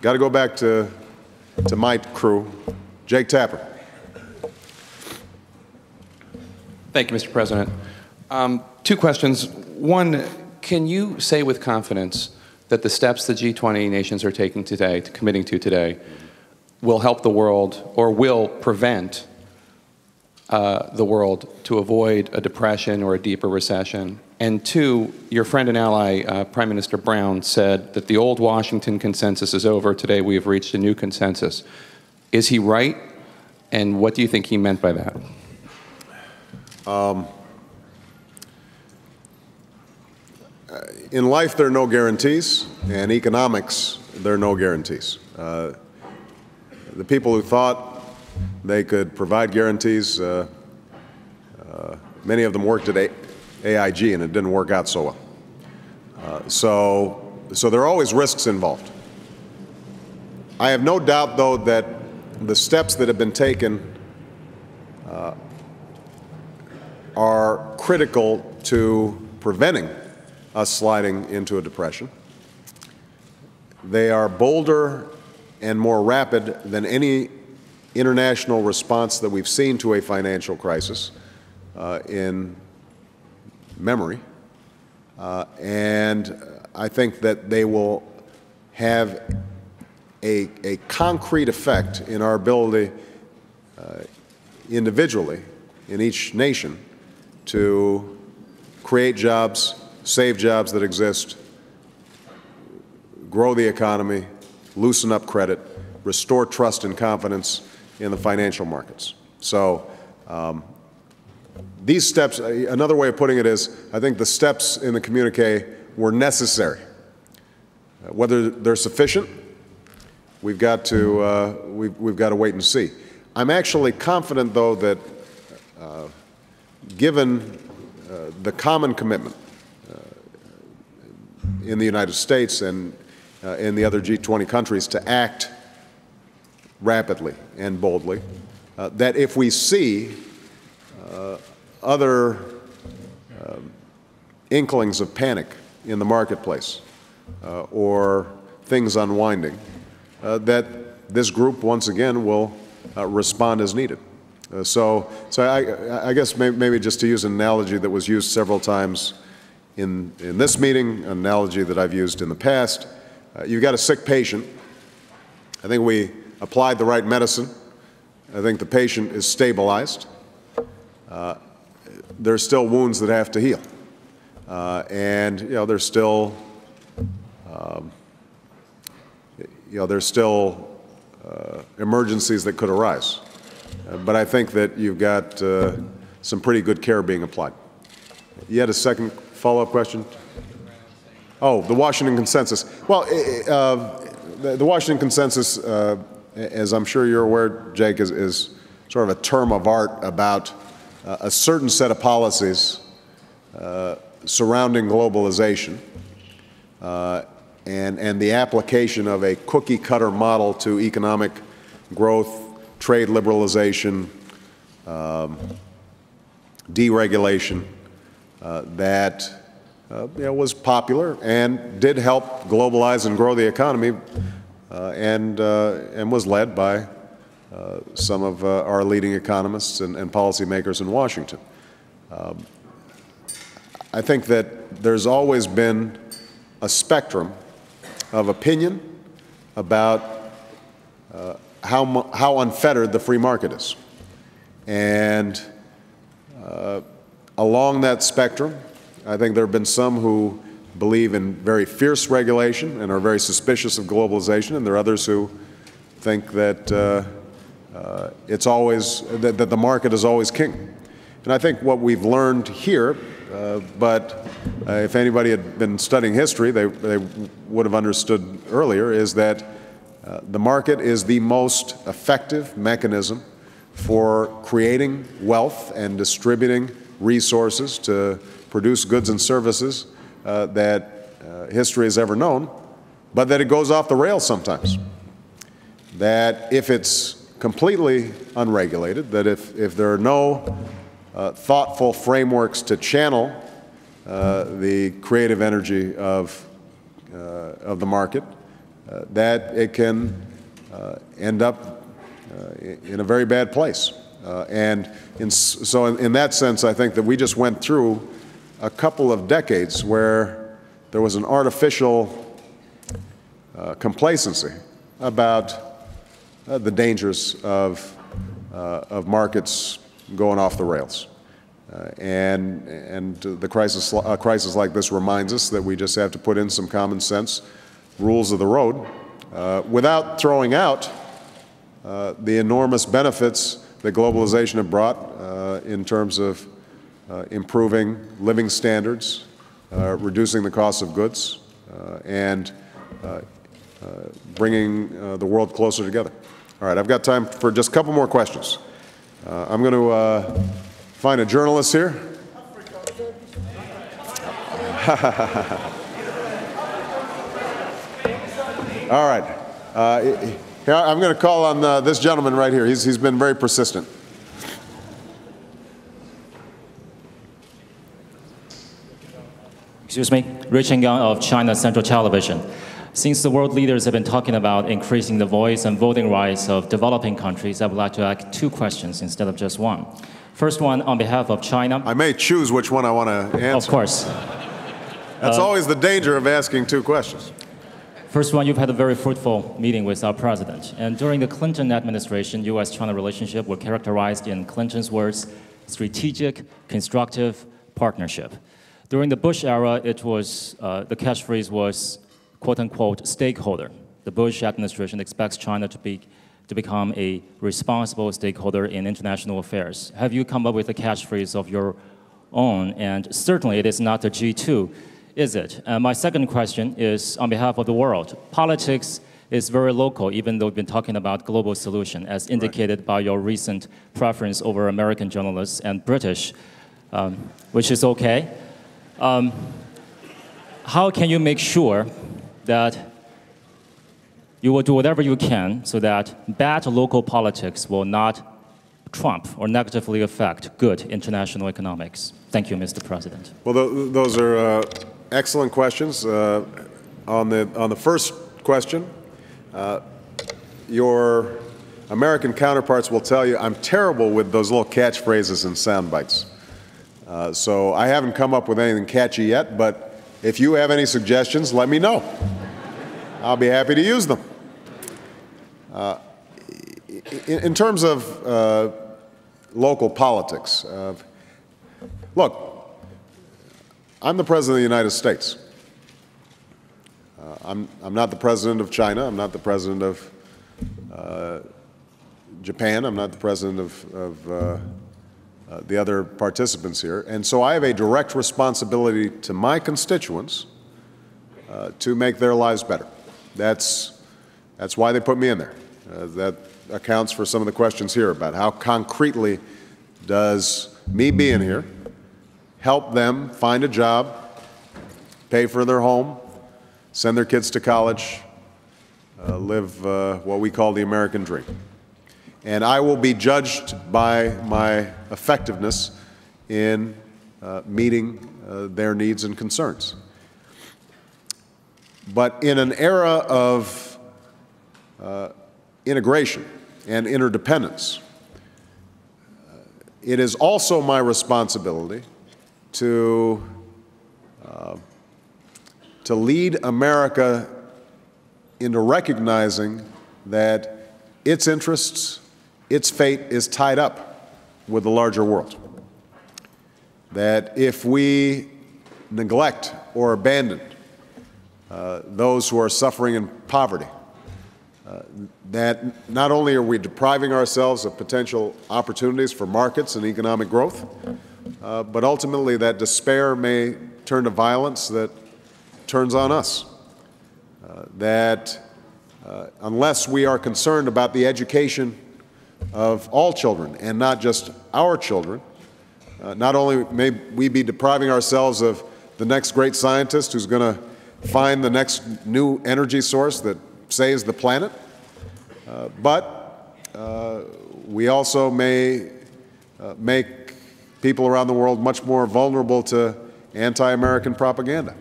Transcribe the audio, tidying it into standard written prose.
got to go back to my crew. Jake Tapper. Thank you, Mr. President. Two questions. One, can you say with confidence that the steps the G20 nations are taking today, committing to today, will help the world or will prevent the world to avoid a depression or a deeper recession? And two, your friend and ally, Prime Minister Brown, said that the old Washington consensus is over. Today we have reached a new consensus. Is he right? And what do you think he meant by that? In life, there are no guarantees. In economics, there are no guarantees. The people who thought they could provide guarantees, many of them worked at AIG, and it didn't work out so well. So there are always risks involved. I have no doubt, though, that the steps that have been taken are critical to preventing us sliding into a depression. They are bolder and more rapid than any international response that we've seen to a financial crisis in memory. And I think that they will have a concrete effect in our ability individually in each nation to create jobs, save jobs that exist, grow the economy, loosen up credit, restore trust and confidence in the financial markets. So these steps, another way of putting it is, I think the steps in the communique were necessary. Whether they're sufficient, we've got to wait and see. I'm actually confident, though, that given the common commitment in the United States and in the other G20 countries to act rapidly and boldly, that if we see other inklings of panic in the marketplace or things unwinding, that this group once again will respond as needed. So I guess maybe just to use an analogy that was used several times in this meeting, an analogy that I've used in the past, you've got a sick patient. I think we applied the right medicine. I think the patient is stabilized. There's still wounds that have to heal. And, there's still, emergencies that could arise. But I think that you've got some pretty good care being applied. You had a second follow-up question? Oh, the Washington Consensus. Well, the Washington Consensus, as I'm sure you're aware, Jake, is sort of a term of art about a certain set of policies surrounding globalization and the application of a cookie-cutter model to economic growth, trade liberalization, deregulation that was popular and did help globalize and grow the economy and was led by some of our leading economists and policymakers in Washington. I think that there's always been a spectrum of opinion about how unfettered the free market is. And along that spectrum, I think there have been some who believe in very fierce regulation and are very suspicious of globalization, and there are others who think that it's always that the market is always king. And I think what we've learned here, but if anybody had been studying history, they would have understood earlier, is that the market is the most effective mechanism for creating wealth and distributing resources to produce goods and services that history has ever known, but that it goes off the rails sometimes. That if it's completely unregulated, that if there are no thoughtful frameworks to channel the creative energy of the market, that it can end up in a very bad place. So in that sense, I think that we just went through a couple of decades where there was an artificial complacency about the dangers of markets going off the rails. And a crisis like this reminds us that we just have to put in some common sense rules of the road without throwing out the enormous benefits that globalization have brought in terms of improving living standards, reducing the cost of goods, and bringing the world closer together. All right, I've got time for just a couple more questions. I'm going to find a journalist here. All right. I'm going to call on this gentleman right here. He's been very persistent. Excuse me, Rich Yang of China Central Television. Since the world leaders have been talking about increasing the voice and voting rights of developing countries, I would like to ask two questions instead of just one. First one, on behalf of China. I may choose which one I want to answer. Of course. That's always the danger of asking two questions. First one, you've had a very fruitful meeting with our president. And during the Clinton administration, U.S.-China relationship were characterized in Clinton's words, strategic, constructive partnership. During the Bush era, it was, the catchphrase was, quote-unquote, stakeholder. The Bush administration expects China to become a responsible stakeholder in international affairs. Have you come up with a catchphrase of your own? And certainly it is not the G2, is it? My second question is on behalf of the world. Politics is very local, even though we've been talking about global solution, as indicated by your recent preference over American journalists and British, which is okay. How can you make sure that you will do whatever you can so that bad local politics will not trump or negatively affect good international economics? Thank you, Mr. President. Well, those are excellent questions. On the first question, your American counterparts will tell you I'm terrible with those little catchphrases and sound bites. So I haven't come up with anything catchy yet, but if you have any suggestions, let me know. I'll be happy to use them. In terms of local politics, look, I'm the President of the United States. I'm not the President of China. I'm not the President of Japan. I'm not the President of the other participants here. And so I have a direct responsibility to my constituents to make their lives better. That's why they put me in there. That accounts for some of the questions here about how concretely does me being here help them find a job, pay for their home, send their kids to college, live what we call the American dream. And I will be judged by my effectiveness in meeting their needs and concerns. But in an era of integration and interdependence, it is also my responsibility to lead America into recognizing that its interests, its fate is tied up with the larger world. That if we neglect or abandon those who are suffering in poverty, that not only are we depriving ourselves of potential opportunities for markets and economic growth, but ultimately that despair may turn to violence that turns on us. That unless we are concerned about the education of all children and not just our children, not only may we be depriving ourselves of the next great scientist who's going to find the next new energy source that saves the planet, but we also may make people around the world much more vulnerable to anti-American propaganda.